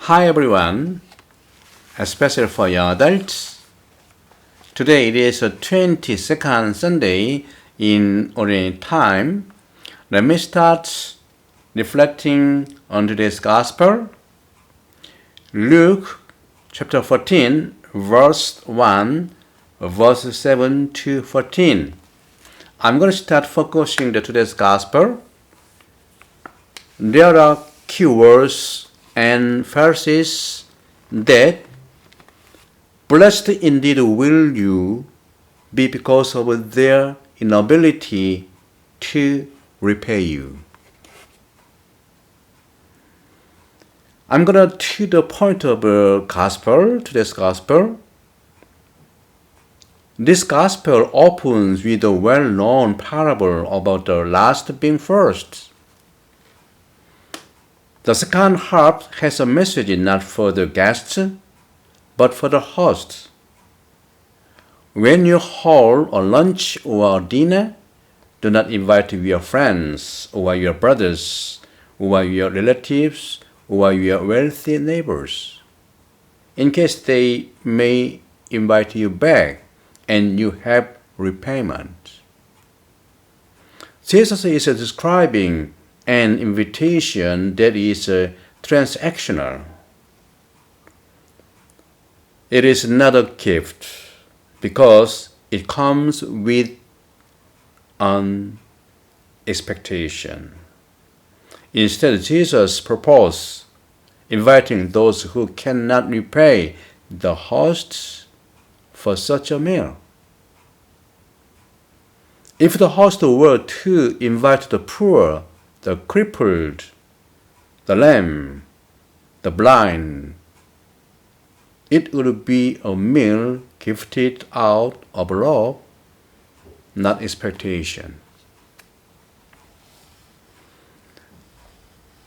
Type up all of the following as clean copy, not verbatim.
Hi everyone, especially for young adults. Today it is the 22nd Sunday in Ordinary Time. Let me start reflecting on today's Gospel. Luke chapter 14, verse 1, verses 7 to 14. I'm going to start focusing on today's Gospel. There are key words and verses that blessed indeed will you be because of their inability to repay you. I'm going to the point of today's gospel. This gospel opens with a well-known parable about the last being first. The second half has a message not for the guests, but for the host. When you hold a lunch or a dinner, do not invite your friends or your brothers or your relatives or your wealthy neighbors, in case they may invite you back and you have repayment. Jesus is describing an invitation that is transactional. It is not a gift because it comes with an expectation. Instead, Jesus proposed inviting those who cannot repay the hosts for such a meal. If the host were to invite the poor, the crippled, the lame, the blind, it would be a meal gifted out of love, not expectation.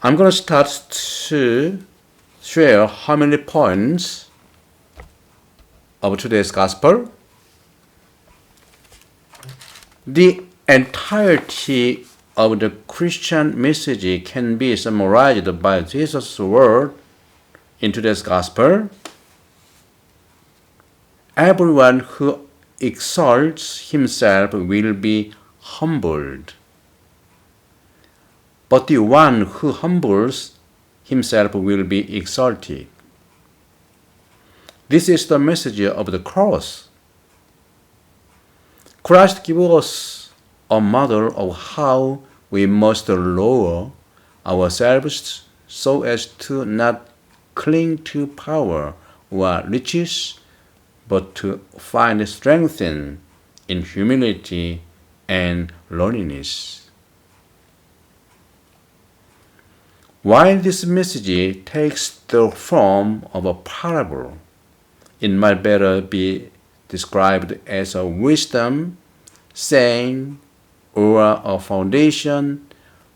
I'm going to start to share how many points of today's gospel. The entirety of the Christian message can be summarized by Jesus' word in today's gospel. Everyone who exalts himself will be humbled, but the one who humbles himself will be exalted. This is the message of the cross. Christ gives us a model of how we must lower ourselves so as to not cling to power or riches, but to find strength in humility and lowliness. While this message takes the form of a parable, it might better be described as a wisdom saying or a foundation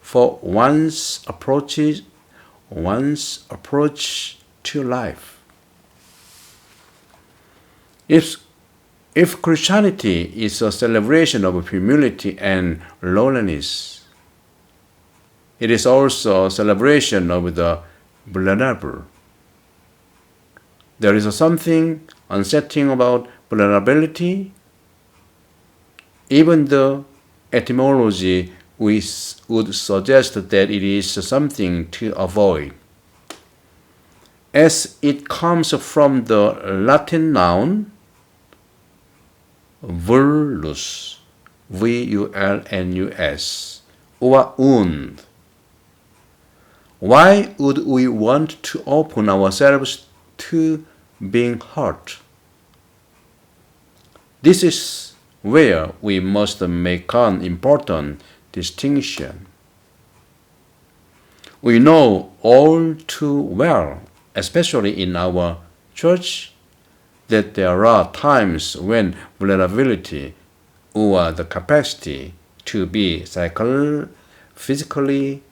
for one's approach to life. If Christianity is a celebration of humility and lowliness, it is also a celebration of the vulnerable. There is something unsettling about vulnerability, even though etymology would suggest that it is something to avoid, as it comes from the Latin noun vulnus, vulnus, or wound. Why would we want to open ourselves to being hurt? This is where we must make an important distinction. We know all too well, especially in our church, that there are times when vulnerability or the capacity to be physically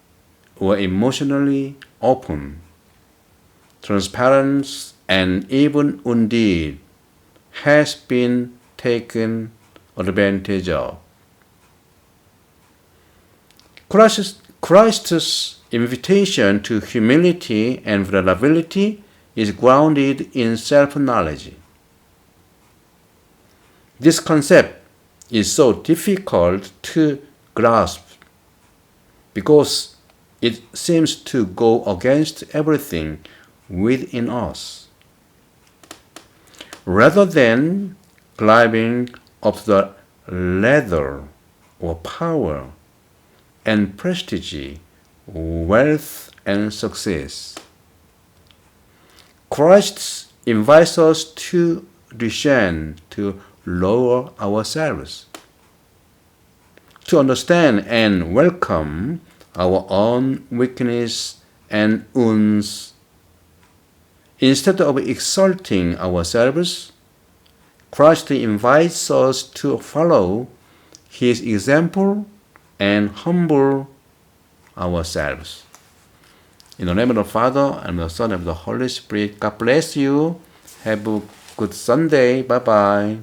or emotionally open, transparent, and even wounded has been taken advantage of. Christ's invitation to humility and vulnerability is grounded in self-knowledge. This concept is so difficult to grasp because it seems to go against everything within us. Rather than climbing up the ladder of power and prestige, wealth and success, Christ invites us to descend, to lower ourselves, to understand and welcome our own weakness and wounds. Instead of exalting ourselves, Christ invites us to follow His example and humble ourselves. In the name of the Father, and the Son, and the Holy Spirit, God bless you. Have a good Sunday. Bye-bye.